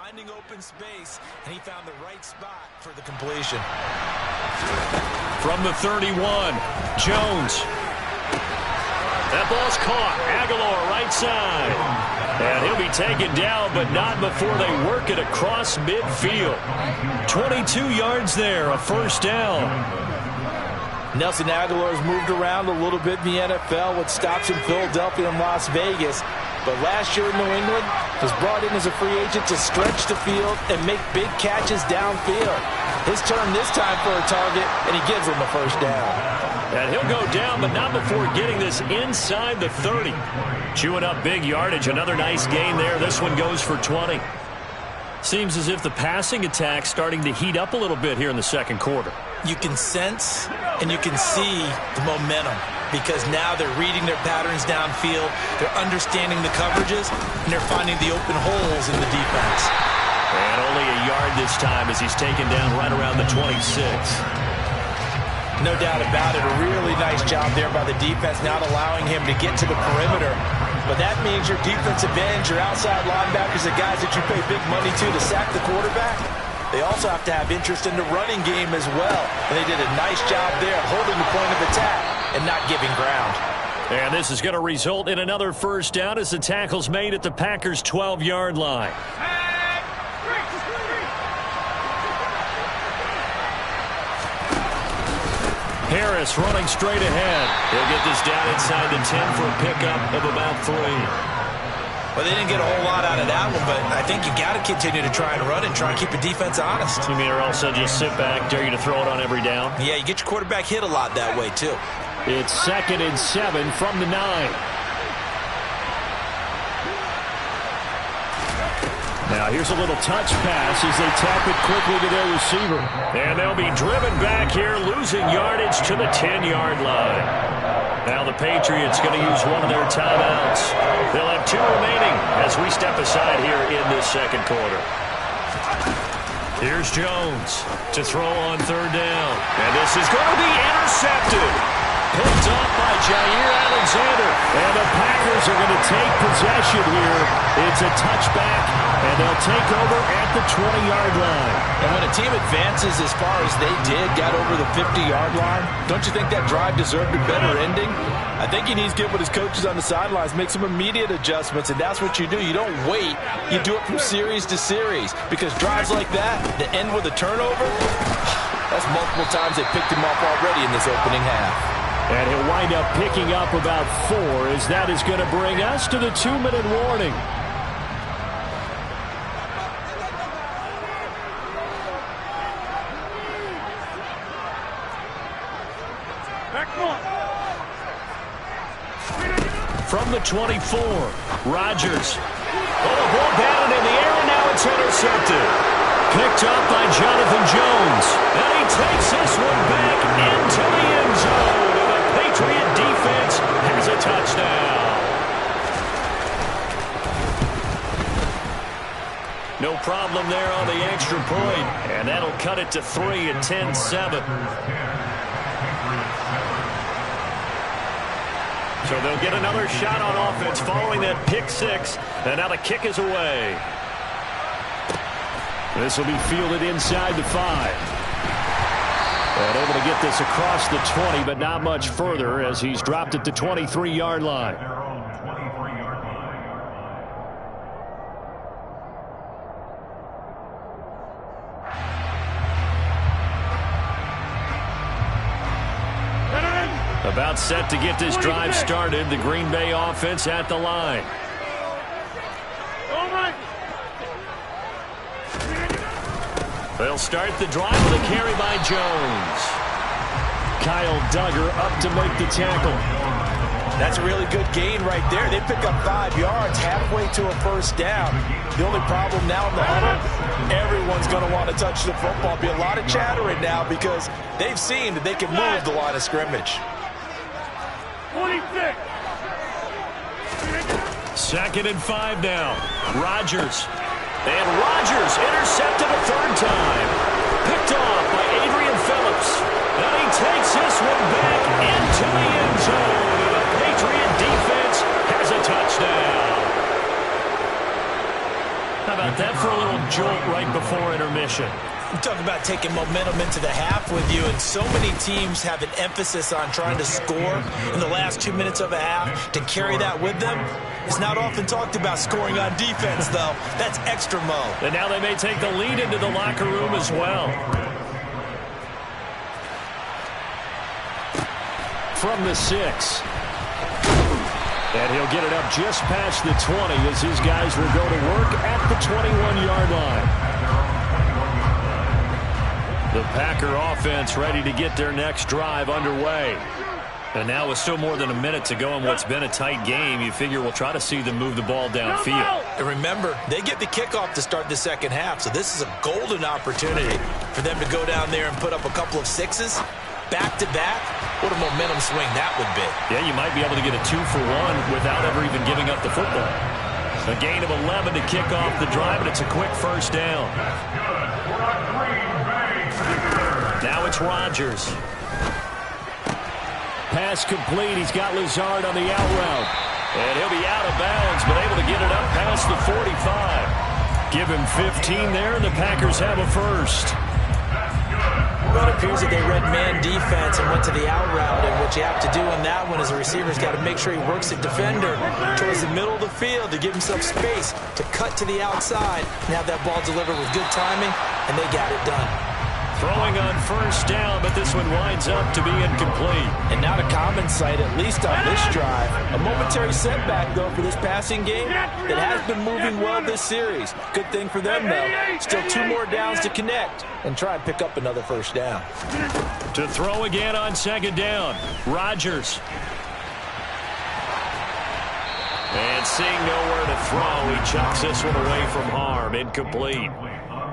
finding open space, and he found the right spot for the completion. From the 31, Jones. That ball's caught. Aguilar right side. And he'll be taken down, but not before they work it across midfield. 22 yards there, a first down. Nelson Aguilar's moved around a little bit in the NFL with stops in Philadelphia and Las Vegas. But last year in New England, was brought in as a free agent to stretch the field and make big catches downfield. His turn this time for a target, and he gives him a first down. And he'll go down, but not before getting this inside the 30. Chewing up big yardage. Another nice gain there. This one goes for 20. Seems as if the passing attack's starting to heat up a little bit here in the second quarter. You can sense and you can see the momentum because now they're reading their patterns downfield, they're understanding the coverages, and they're finding the open holes in the defense. And only a yard this time as he's taken down right around the 26. No doubt about it. A really nice job there by the defense, not allowing him to get to the perimeter. But that means your defensive ends, your outside linebackers, the guys that you pay big money to sack the quarterback, they also have to have interest in the running game as well. And they did a nice job there holding the point of attack and not giving ground. And this is going to result in another first down as the tackle's made at the Packers' 12-yard line. Harris running straight ahead. He'll get this down inside the 10 for a pickup of about 3. Well, they didn't get a whole lot out of that one, but I think you got to continue to try and run and try and keep the defense honest. You mean or also just sit back, dare you to throw it on every down? Yeah, you get your quarterback hit a lot that way, too. It's 2nd and 7 from the 9. Now here's a little touch pass as they tap it quickly to their receiver. And they'll be driven back here, losing yardage to the 10-yard line. Now the Patriots going to use one of their timeouts. They'll have 2 remaining as we step aside here in this second quarter. Here's Jones to throw on 3rd down. And this is going to be intercepted. Picked up by Jair Alexander. And the Packers are going to take possession here. It's a touchback, and they'll take over at the 20-yard line. And when a team advances as far as they did, got over the 50-yard line, don't you think that drive deserved a better ending? I think he needs to get with his coaches on the sidelines, make some immediate adjustments, and that's what you do. You don't wait. You do it from series to series because drives like that, that end with a turnover, that's multiple times they picked him off already in this opening half. And he'll wind up picking up about 4 as that is going to bring us to the 2-minute warning. From the 24, Rodgers. Oh, the ball batted in the air, and now it's intercepted. Picked up by Jonathan Jones. And he takes this one back into the end zone. And the Patriot defense has a touchdown. No problem there on the extra point. And that'll cut it to 3 at 10-7. So they'll get another shot on offense following that pick 6. And now the kick is away. This will be fielded inside the 5. And able to get this across the 20, but not much further as he's dropped at the 23-yard line. About set to get this drive started. The Green Bay offense at the line. They'll start the drive with a carry by Jones. Kyle Duggar up to make the tackle. That's a really good gain right there. They pick up 5 yards halfway to a first down. The only problem now in the huddle, everyone's going to want to touch the football. Be a lot of chattering now because they've seen that they can move the line of scrimmage. 26. 2nd and 5 now. Rodgers. And Rodgers intercepted a 3rd time. Picked off by Adrian Phillips. And he takes this one back into the end zone. And the Patriot defense has a touchdown. How about that for a little jolt right before intermission? I'm talking about taking momentum into the half with you, and so many teams have an emphasis on trying to score in the last 2 minutes of a half. To carry that with them, it's not often talked about scoring on defense, though. That's extra mode. And now they may take the lead into the locker room as well. From the 6. And he'll get it up just past the 20 as his guys will go to work at the 21-yard line. The Packer offense ready to get their next drive underway. And now with still more than a minute to go in what's been a tight game, you figure we'll try to see them move the ball downfield. And remember, they get the kickoff to start the second half, so this is a golden opportunity for them to go down there and put up a couple of sixes back-to-back. What a momentum swing that would be. Yeah, you might be able to get a 2-for-1 without ever even giving up the football. A gain of 11 to kick off the drive, and it's a quick first down. Now it's Rodgers. Pass complete. He's got Lazard on the out route. And he'll be out of bounds, but able to get it up past the 45. Give him 15 there, and the Packers have a first. Well, it appears that they read man defense and went to the out route, and what you have to do on that one is the receiver's got to make sure he works the defender towards the middle of the field to give himself space to cut to the outside and have that ball delivered with good timing, and they got it done. Throwing on first down, but this one winds up to be incomplete. And not a common sight, at least on this drive. A momentary setback, though, for this passing game that has been moving well this series. Good thing for them, though. Still 2 more downs to connect and try and pick up another first down. To throw again on second down, Rodgers. And seeing nowhere to throw, he chucks this one away from harm. Incomplete.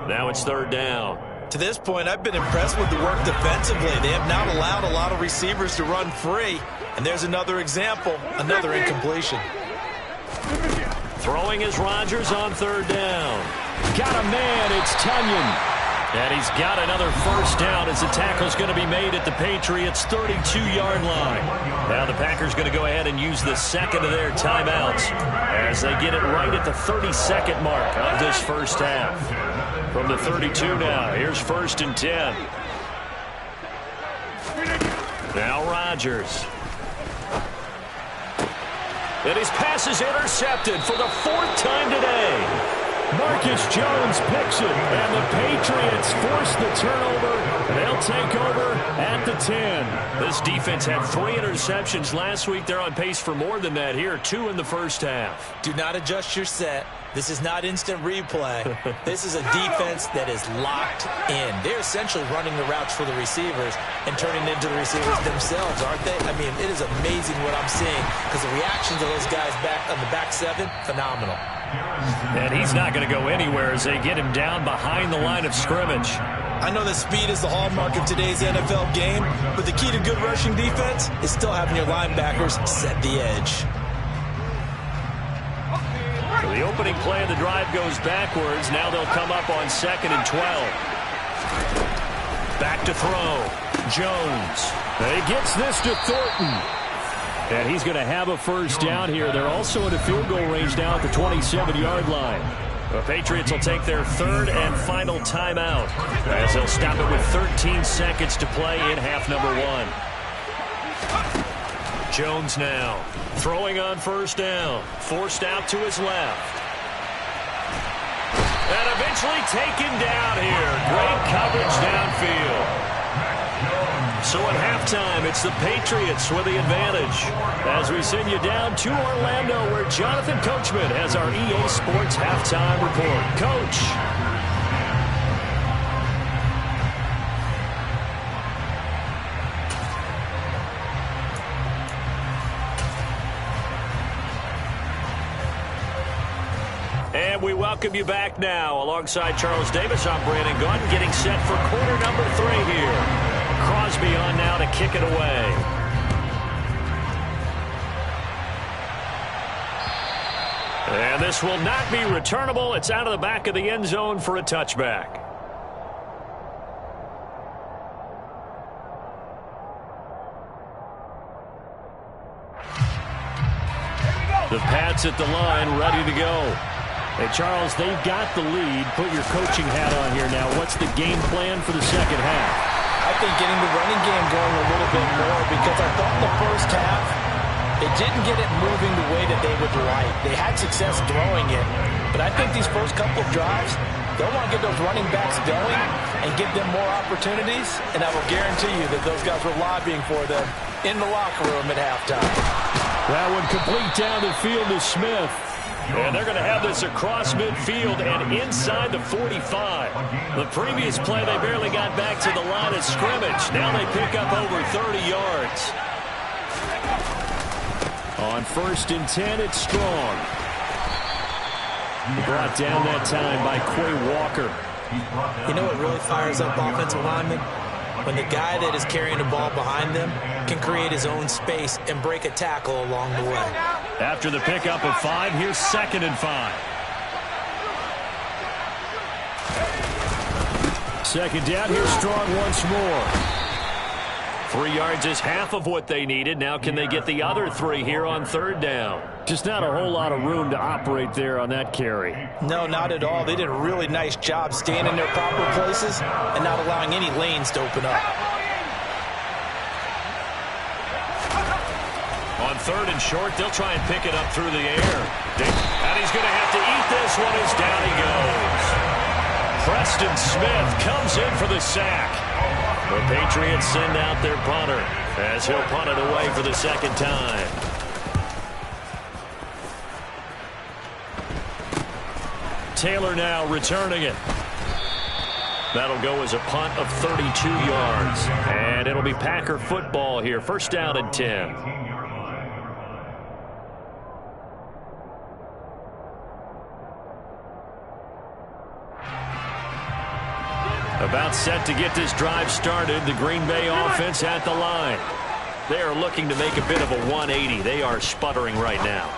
Now it's third down. To this point, I've been impressed with the work defensively. They have not allowed a lot of receivers to run free. And there's another example, another incompletion. Throwing is Rodgers on third down. Got a man, it's Tunyon. And he's got another first down as the tackle's going to be made at the Patriots' 32-yard line. Now the Packers going to go ahead and use the second of their timeouts as they get it right at the 32nd mark of this first half. From the 32 now, here's first and 10. Now Rodgers. And his pass is intercepted for the 4th time today. Marcus Jones picks it, and the Patriots force the turnover. They'll take over at the 10. This defense had 3 interceptions last week. They're on pace for more than that here, 2 in the first half. Do not adjust your set. This is not instant replay. This is a defense that is locked in. They're essentially running the routes for the receivers and turning it into the receivers themselves, aren't they? I mean, it is amazing what I'm seeing because the reactions of those guys back on the back 7, phenomenal. And he's not going to go anywhere as they get him down behind the line of scrimmage. I know that speed is the hallmark of today's NFL game, but the key to good rushing defense is still having your linebackers set the edge. So the opening play of the drive goes backwards. Now they'll come up on 2nd and 12. Back to throw. Jones. And he gets this to Thornton. And he's going to have a first down here. They're also in a field goal range now at the 27-yard line. The Patriots will take their 3rd and final timeout as they'll stop it with 13 seconds to play in half number 1. Jones now throwing on first down. Forced out to his left. And eventually taken down here. Great coverage downfield. So at halftime, it's the Patriots with the advantage. As we send you down to Orlando, where Jonathan Coachman has our EA Sports halftime report. Coach. And we welcome you back now. Alongside Charles Davis, I'm Brandon Gaudin, getting set for quarter number 3 here. Crosby on now to kick it away. And this will not be returnable. It's out of the back of the end zone for a touchback. The Pats at the line, ready to go. Hey, Charles, they've got the lead. Put your coaching hat on here now. What's the game plan for the second half? I think getting the running game going a little bit more, because I thought the first half, it didn't get it moving the way that they would like. They had success throwing it, but I think these first couple of drives, they'll want to get those running backs going and give them more opportunities, and I will guarantee you that those guys were lobbying for them in the locker room at halftime. That one complete down the field to Smith. And they're going to have this across midfield and inside the 45. The previous play, they barely got back to the line of scrimmage. Now they pick up over 30 yards. On 1st and 10, it's Strong. Brought down that time by Quay Walker. You know what really fires up offensive linemen? When the guy that is carrying the ball behind them can create his own space and break a tackle along the way. After the pickup of 5, here's 2nd and 5. 2nd down, here's Strong once more. 3 yards is half of what they needed. Now can they get the other 3 here on 3rd down? Just not a whole lot of room to operate there on that carry. No, not at all. They did a really nice job staying in their proper places and not allowing any lanes to open up. On 3rd and short, they'll try and pick it up through the air. And he's going to have to eat this one as down he goes. Preston Smith comes in for the sack. The Patriots send out their punter as he'll punt it away for the 2nd time. Taylor now returning it. That'll go as a punt of 32 yards. And it'll be Packer football here. 1st down and 10. About set to get this drive started. The Green Bay offense at the line. They are looking to make a bit of a 180. They are sputtering right now.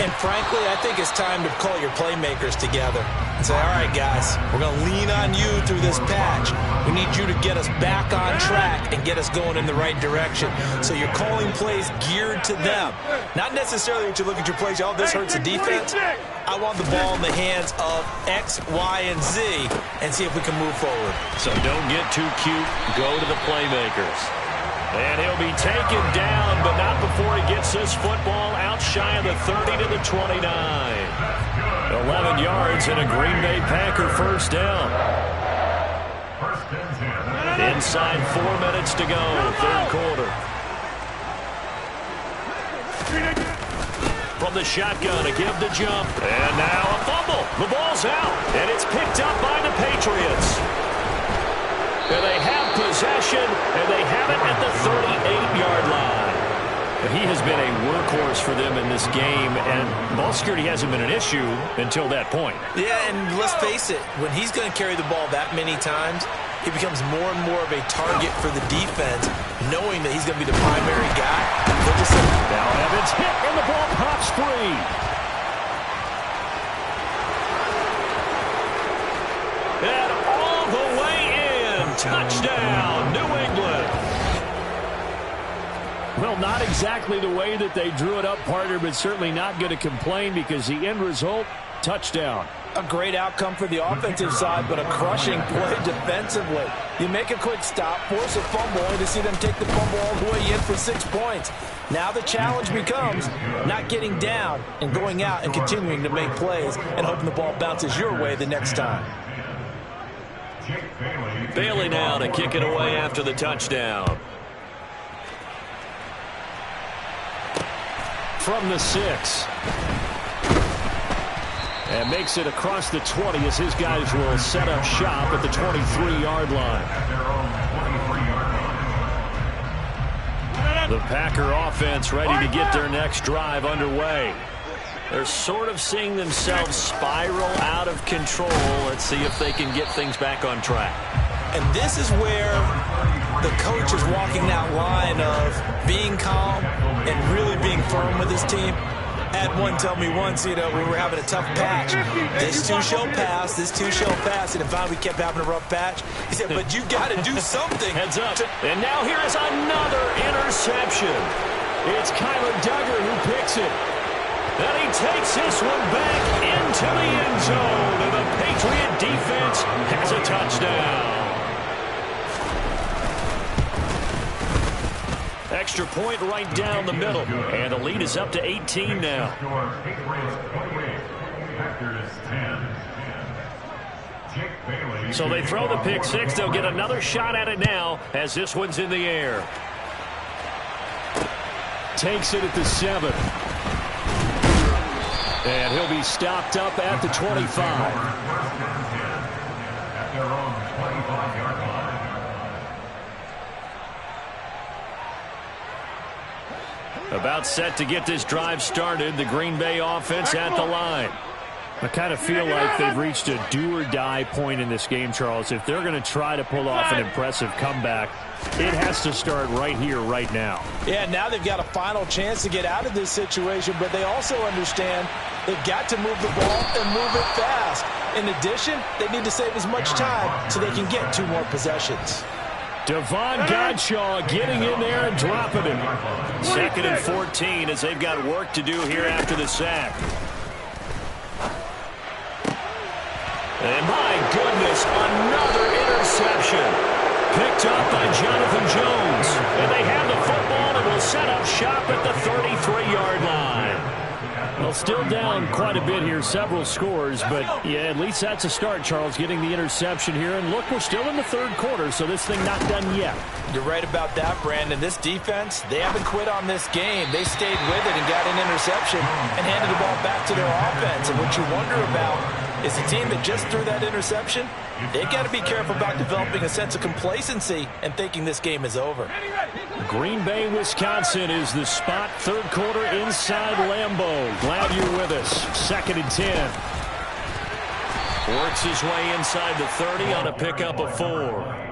And frankly, I think it's time to call your playmakers together and say, all right, guys, we're going to lean on you through this patch. We need you to get us back on track and get us going in the right direction. So you're calling plays geared to them. Not necessarily that you look at your plays, oh, this hurts the defense. I want the ball in the hands of X, Y, and Z and see if we can move forward. So don't get too cute. Go to the playmakers. And he'll be taken down, but not before he gets this football out shy of the 30 to the 29. 11 yards and a Green Bay Packer 1st down. Inside 4 minutes to go, 3rd quarter. From the shotgun, a give to jump. And now a fumble. The ball's out, and it's picked up by the Patriots. And they have possession, and they have it at the 38-yard line. He has been a workhorse for them in this game, and ball security hasn't been an issue until that point. Yeah, and let's face it, when he's going to carry the ball that many times, he becomes more and more of a target for the defense, knowing that he's going to be the primary guy. Now Evans hit, and the ball pops free. And all the way in, touchdown, New England. Well, not exactly the way that they drew it up, partner, but certainly not going to complain because the end result, touchdown. A great outcome for the offensive side, but a crushing play defensively. You make a quick stop, force a fumble, only to see them take the fumble all the way in for 6 points. Now the challenge becomes not getting down and going out and continuing to make plays and hoping the ball bounces your way the next time. Bailey now to kick it away after the touchdown. From the 6. And makes it across the 20 as his guys will set up shop at the 23-yard line. The Packer offense ready to get their next drive underway. They're sort of seeing themselves spiral out of control. Let's see if they can get things back on track. And this is where the coach is walking that line of being calm and really being firm with his team. I had one tell me once, we were having a tough patch. This too shall pass, this too shall pass. And finally we kept having a rough patch. He said, but you got to do something. Heads up. And now here is another interception. It's Kyler Duggar who picks it. And he takes this one back into the end zone. And the Patriot defense has a touchdown. Extra point right down the middle. And the lead is up to 18 now. So they throw the pick six. They'll get another shot at it now as this one's in the air. Takes it at the 7. And he'll be stopped up at the 25. About set to get this drive started. The Green Bay offense at the line. I kind of feel like they've reached a do-or-die point in this game, Charles. If they're going to try to pull off an impressive comeback, it has to start right here, right now. Yeah, now they've got a final chance to get out of this situation, but they also understand they've got to move the ball and move it fast. In addition, they need to save as much time so they can get 2 more possessions. Devon Godshaw getting in there and dropping it. 2nd and 14 as they've got work to do here after the sack. And my goodness, another interception. Picked up by Jonathan Jones. And they have the football and will set up shop at the 33-yard line. Well, still down quite a bit here, several scores, but yeah, at least that's a start, Charles, getting the interception here. And look, we're still in the 3rd quarter, so this thing not done yet. You're right about that, Brandon. This defense, they haven't quit on this game. They stayed with it and got an interception and handed the ball back to their offense. And what you wonder about is the team that just threw that interception, they've got to be careful about developing a sense of complacency and thinking this game is over. Green Bay, Wisconsin is the spot. 3rd quarter inside Lambeau. Glad you're with us. 2nd and 10. Works his way inside the 30 on a pickup of 4.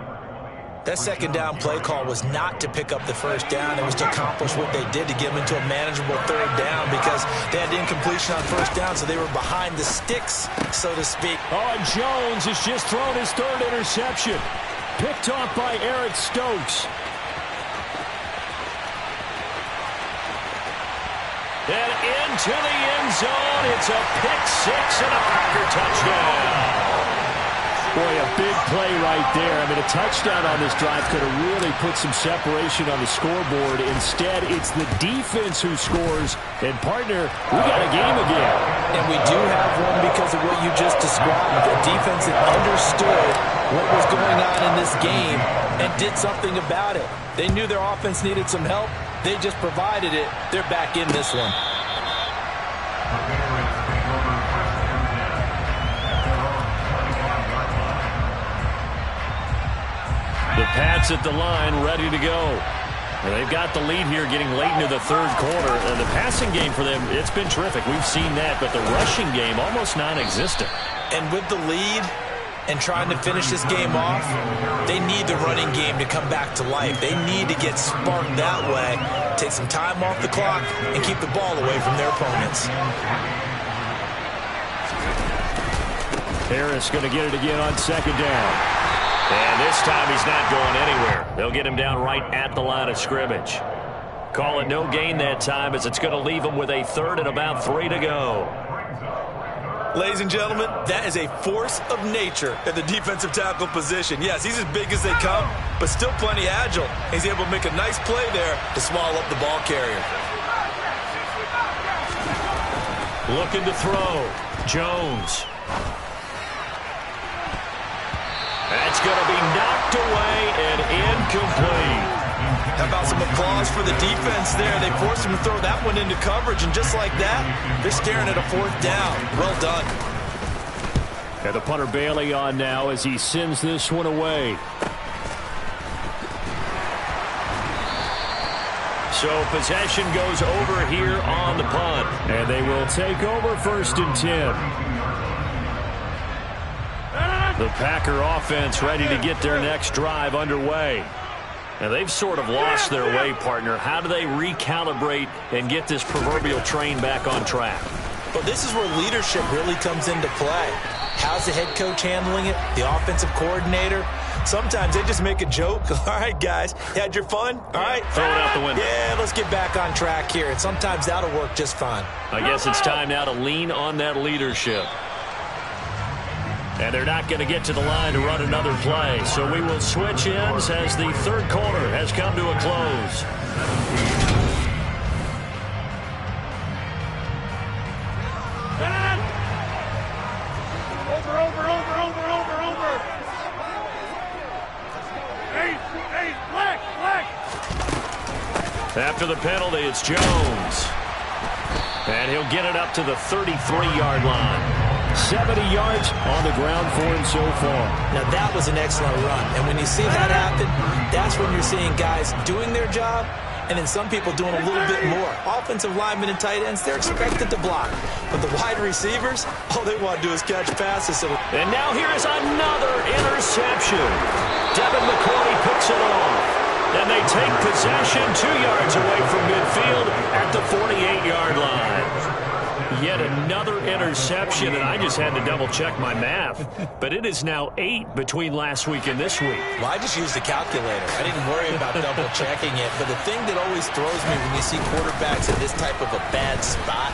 That 2nd down play call was not to pick up the 1st down. It was to accomplish what they did to get them into a manageable 3rd down because they had incompletion on 1st down, so they were behind the sticks, so to speak. Oh, and Jones has just thrown his 3rd interception. Picked off by Eric Stokes. And into the end zone. It's a pick 6 and a Packer touchdown. Boy, a big play right there. I mean, a touchdown on this drive could have really put some separation on the scoreboard. Instead, it's the defense who scores. And, partner, we got a game again. And we do have one because of what you just described. The defense that understood what was going on in this game and did something about it. They knew their offense needed some help. They just provided it. They're back in this one. The Pats at the line, ready to go. And they've got the lead here getting late into the 3rd quarter. And the passing game for them, it's been terrific. We've seen that, but the rushing game almost non-existent. And with the lead and trying to finish this game off, they need the running game to come back to life. They need to get sparked that way, take some time off the clock, and keep the ball away from their opponents. Harris going to get it again on 2nd down. And this time he's not going anywhere. They'll get him down right at the line of scrimmage. Call it no gain that time as it's going to leave him with a 3rd and about 3 to go. Ladies and gentlemen, that is a force of nature at the defensive tackle position. Yes, he's as big as they come, but still plenty agile. He's able to make a nice play there to swallow up the ball carrier. Looking to throw. Jones. That's going to be knocked away and incomplete. How about some applause for the defense there? They forced him to throw that one into coverage, and just like that, they're staring at a 4th down. Well done. And the punter Bailey on now as he sends this one away. So possession goes over here on the punt. And they will take over 1st and 10. The Packer offense ready to get their next drive underway. Now they've sort of lost their way, partner. How do they recalibrate and get this proverbial train back on track? Well, this is where leadership really comes into play. How's the head coach handling it? The offensive coordinator? Sometimes they just make a joke. All right, guys, you had your fun? All right. Throw it out the window. Yeah, let's get back on track here. And sometimes that'll work just fine. I guess it's time now to lean on that leadership. And they're not going to get to the line to run another play. So we will switch ends as the third quarter has come to a close. After the penalty, it's Jones. And he'll get it up to the 33-yard line. 70 yards on the ground for him so far. Now, that was an excellent run. And when you see that happen, that's when you're seeing guys doing their job and then some people doing a little bit more. Offensive linemen and tight ends, they're expected to block. But the wide receivers, all they want to do is catch passes. And now here is another interception. Devin McCourty picks it off. And they take possession 2 yards away from midfield at the 48-yard line. Yet another interception, and I just had to double-check my math. But it is now 8 between last week and this week. Well, I just used the calculator. I didn't worry about double-checking it. But the thing that always throws me when you see quarterbacks in this type of a bad spot,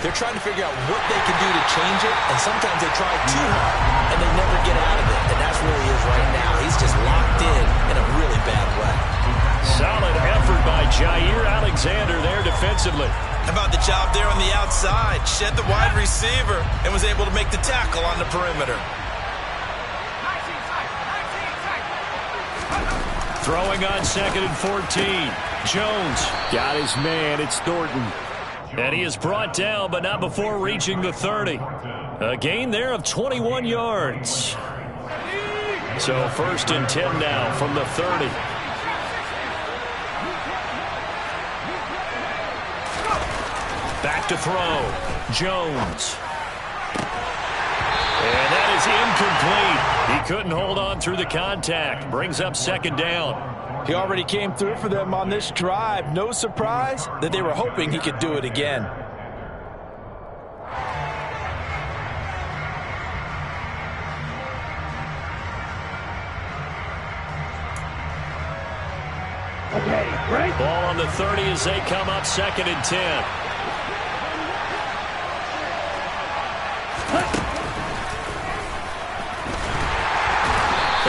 they're trying to figure out what they can do to change it, and sometimes they try too hard, and they never get out of it. And that's where he is right now. He's just locked in a really bad way. Solid effort by Jair Alexander there defensively. How about the job there on the outside? Shed the wide receiver and was able to make the tackle on the perimeter. Throwing on 2nd and 14. Jones Got his man. It's Thornton. And he is brought down, but not before reaching the 30. A gain there of 21 yards. So 1st and 10 now from the 30. Back to throw. Jones. And that is incomplete. He couldn't hold on through the contact. Brings up 2nd down. He already came through for them on this drive. No surprise that they were hoping he could do it again. Ball on the 30 as they come up 2nd and 10.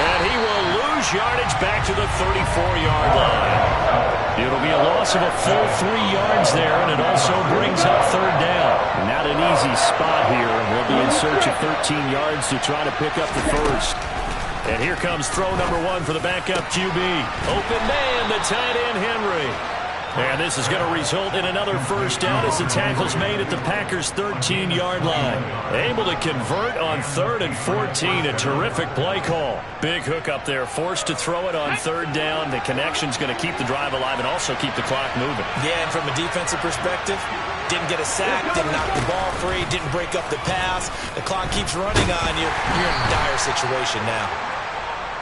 And he will lose yardage back to the 34-yard line. It'll be a loss of a full 3 yards there, and it also brings up 3rd down. Not an easy spot here. We'll be in search of 13 yards to try to pick up the first. And here comes throw number 1 for the backup QB. Open man, the tight end, Henry. And this is going to result in another 1st down as the tackle's made at the Packers' 13-yard line. Able to convert on 3rd and 14. A terrific play call. Big hook up there. Forced to throw it on 3rd down. The connection's going to keep the drive alive and also keep the clock moving. Yeah, and from a defensive perspective, didn't get a sack, didn't knock the ball free, didn't break up the pass. The clock keeps running on you. You're in a dire situation now.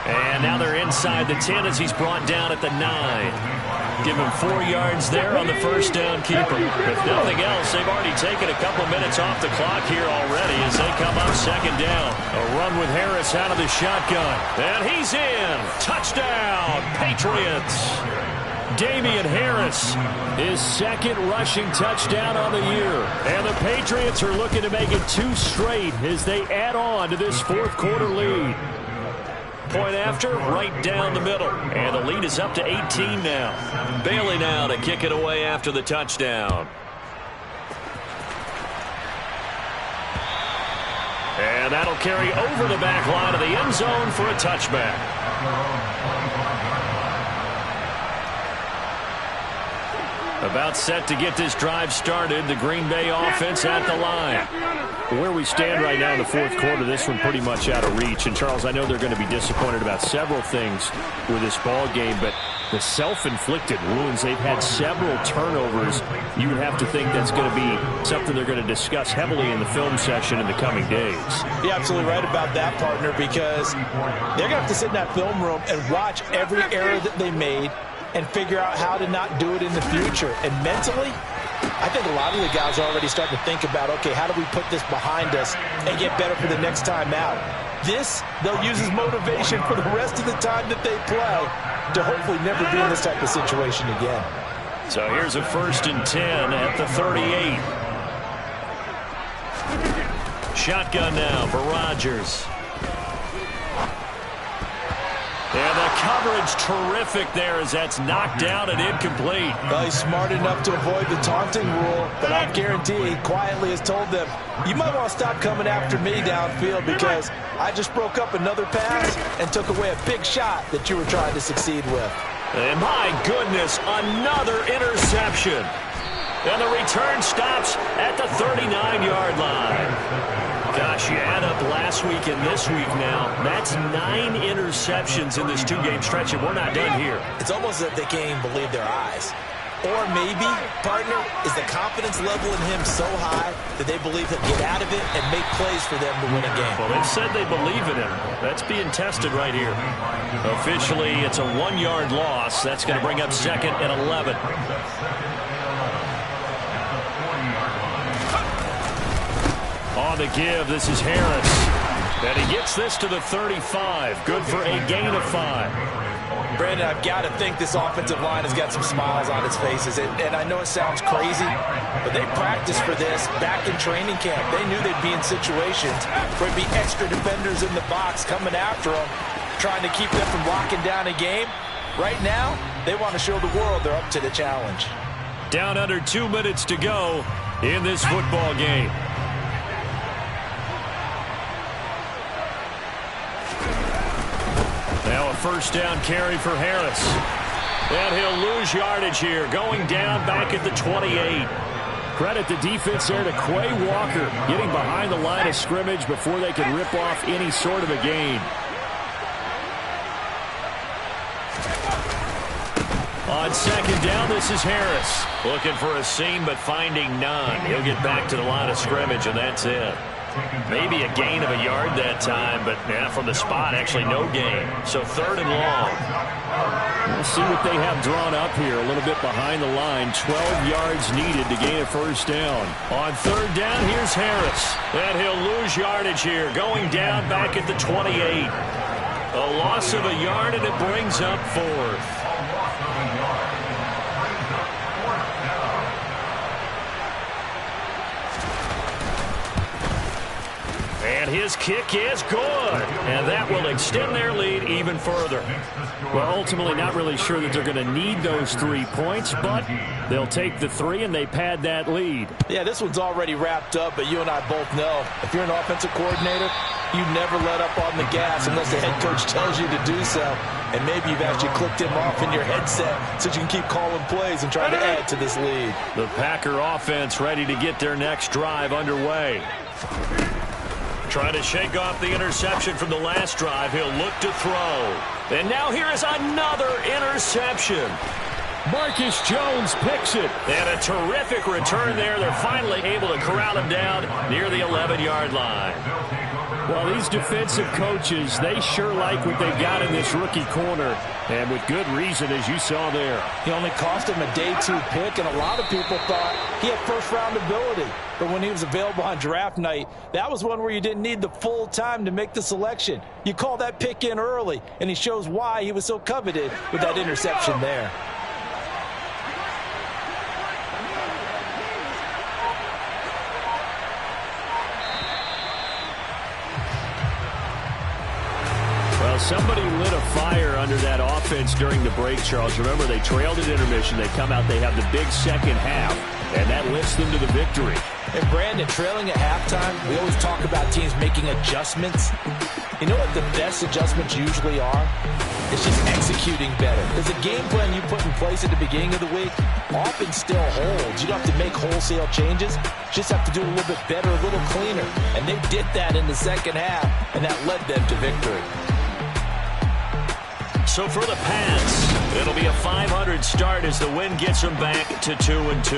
And now they're inside the 10 as he's brought down at the 9. Give him 4 yards there on the 1st down keeper. If nothing else, they've already taken a couple minutes off the clock here already as they come up 2nd down. A run with Harris out of the shotgun. And he's in. Touchdown, Patriots. Damian Harris, his 2nd rushing touchdown on the year. And the Patriots are looking to make it 2 straight as they add on to this 4th quarter lead. Point after, right down the middle. And the lead is up to 18 now. Bailey now to kick it away after the touchdown. And that'll carry over the back line of the end zone for a touchback. About set to get this drive started. The Green Bay offense at the line. Where we stand right now in the 4th quarter, this one pretty much out of reach. And, Charles, I know they're going to be disappointed about several things with this ball game, but the self-inflicted wounds, they've had several turnovers. You would have to think that's going to be something they're going to discuss heavily in the film session in the coming days. You're absolutely right about that, partner, because they're going to have to sit in that film room and watch every error that they made and figure out how to not do it in the future. And mentally, I think a lot of the guys are already starting to think about, okay, how do we put this behind us and get better for the next time out? This, they'll use as motivation for the rest of the time that they play to hopefully never be in this type of situation again. So here's a 1st and 10 at the 38. Shotgun now for Rodgers. And the coverage terrific there as that's knocked down and incomplete. Well, he's smart enough to avoid the taunting rule, but I guarantee he quietly has told them, you might want to stop coming after me downfield because I just broke up another pass and took away a big shot that you were trying to succeed with. And my goodness, another interception. And the return stops at the 39-yard line. Gosh, you add up last week and this week now. That's 9 interceptions in this 2-game stretch, and we're not done here. It's almost as if they can't even believe their eyes. Or maybe, partner, is the confidence level in him so high that they believe he'll get out of it and make plays for them to win a game. Well, they've said they believe in him. That's being tested right here. Officially, it's a 1-yard loss. That's going to bring up 2nd and 11. On the give, this is Harris. And he gets this to the 35. Good for a gain of 5. Brandon, I've got to think this offensive line has got some smiles on its faces. And I know it sounds crazy, but they practiced for this back in training camp. They knew they'd be in situations where it'd be extra defenders in the box coming after them, trying to keep them from locking down a game. Right now, they want to show the world they're up to the challenge. Down under 2 minutes to go in this football game. Now a 1st down carry for Harris. And he'll lose yardage here, going down back at the 28. Credit the defense there to Quay Walker, getting behind the line of scrimmage before they can rip off any sort of a gain. On 2nd down, this is Harris. Looking for a seam, but finding none. He'll get back to the line of scrimmage, and that's it. Maybe a gain of a yard that time, but from the spot, actually no gain. So 3rd and long. We'll see what they have drawn up here. A little bit behind the line. 12 yards needed to gain a 1st down. On 3rd down, here's Harris. And he'll lose yardage here, going down back at the 28. A loss of a yard, and it brings up 4th. And his kick is good. And that will extend their lead even further. Well, ultimately not really sure that they're going to need those 3 points, but they'll take the 3 and they pad that lead. Yeah, this one's already wrapped up, but you and I both know if you're an offensive coordinator, you never let up on the gas unless the head coach tells you to do so. And maybe you've actually clicked him off in your headset so you can keep calling plays and trying to add to this lead. The Packer offense ready to get their next drive underway. Trying to shake off the interception from the last drive. He'll look to throw. And now here is another interception. Marcus Jones picks it. And a terrific return there. They're finally able to corral him down near the 11-yard line. Well, these defensive coaches, they sure like what they've got in this rookie corner. And with good reason, as you saw there. He only cost him a day 2 pick, and a lot of people thought he had first-round ability. But when he was available on draft night, that was one where you didn't need the full time to make the selection. You call that pick in early, and he shows why he was so coveted with that interception there. Well, somebody lit a fire under that offense during the break, Charles. Remember, they trailed at intermission. They come out, they have the big second half, and that lifts them to the victory. And Brandon, trailing at halftime, we always talk about teams making adjustments. You know what the best adjustments usually are? It's just executing better. Because the game plan you put in place at the beginning of the week often still holds. You don't have to make wholesale changes. You just have to do it a little bit better, a little cleaner. And they did that in the second half, and that led them to victory. So for the Pats, it'll be a .500 start as the win gets them back to 2-2.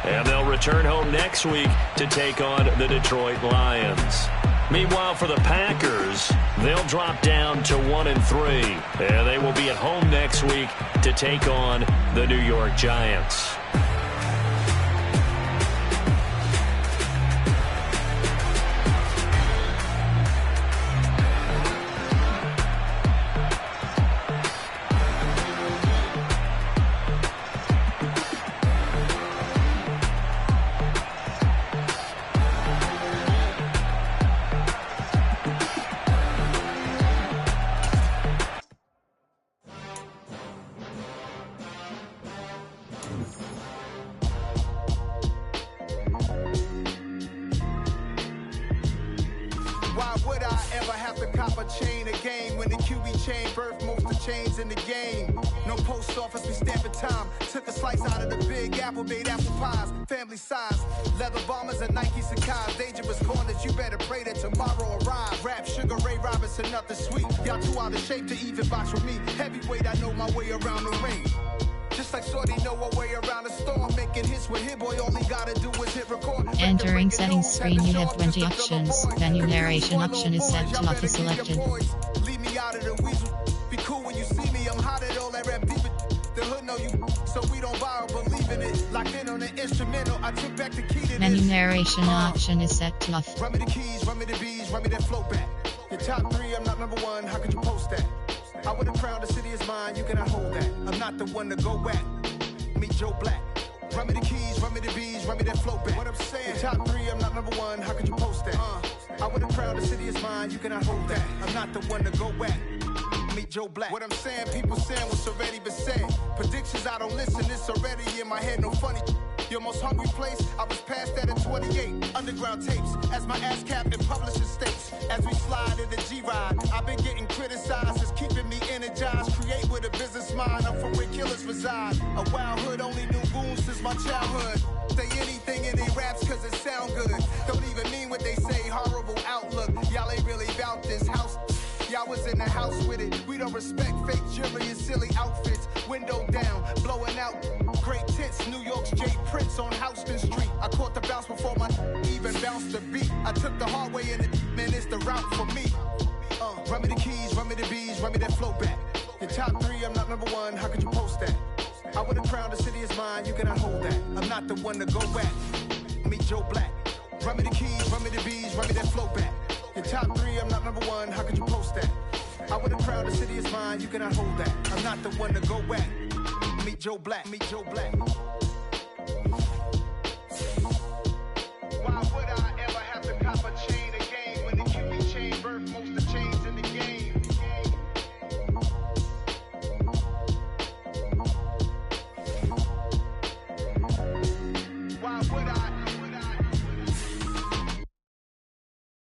And they'll return home next week to take on the Detroit Lions. Meanwhile, for the Packers, they'll drop down to 1-3. And they will be at home next week to take on the New York Giants. copper chain, a game. When the QB chain birth most of chains in the game. No post office, we stamping time. Took a slice out of the big apple, made apple pies. Family size, leather bombers and Nike Sacai's. Dangerous corners, you better pray that tomorrow arrive. Rap, Sugar Ray Robinson, nothing sweet. Y'all too out of shape to even box with me. Heavyweight, I know my way around the ring. Just like Shorty know a way around the storm. Making hits with Hit Boy, all he gotta do is hit record. Entering settings screen, you have 20 options. Menu narration option is set to auto selected. Leave me out of the weasel. Be cool when you see me, I'm hot at all that rap deep. The hood know you, so we don't borrow, believe in it. Locked in on the instrumental, I took back the key to this. Menu narration option is set to off. Run me the keys, run me the bees, run me that flow back. Your top 3, I'm not number 1, how could you post that? I would've crowned the city is mine, you cannot hold that. I'm not the one to go back. Meet Joe Black. Run me the keys, run me the bees, run me that flow back. What I'm saying, your top 3, I'm not number 1, how could you post that? I would've crowned the city is mine, you cannot hold that. I'm not the one to go back. Meet Joe Black. What I'm saying, people saying what's already been said. Predictions, I don't listen, it's already in my head, no funny. Your most hungry place, I was past that at 28. Underground tapes, as my ass cap in publishing states. As we slide in the G-Ride, I've been getting criticized, it's keeping me energized. Create with a business mind, I'm from where killers reside. A wild hood, only knew goons since my childhood. Say anything in they raps cause it sound good. Don't even mean what they say, horrible outlook. Y'all ain't really about this house. Y'all was in the house with it. We don't respect fake jewelry and silly outfits. Window down, blowing out great tits. New York's Jay Prince on Houston Street. I caught the bounce before my even bounced the beat. I took the hard way in it, man, it's the route for me. Run me the keys, run me the bees, run me that flow back. Your top 3, I'm not number 1, how could you post that? I would've crowned the city is mine, you cannot hold that. I'm not the one to go back. Meet Joe Black. Run me the keys, run me the bees, run me that flow back. Your top 3, I'm not number 1, how could you post that? I would've crowned the city is mine, you cannot hold that. I'm not the one to go back. Meet Joe Black, meet Joe Black.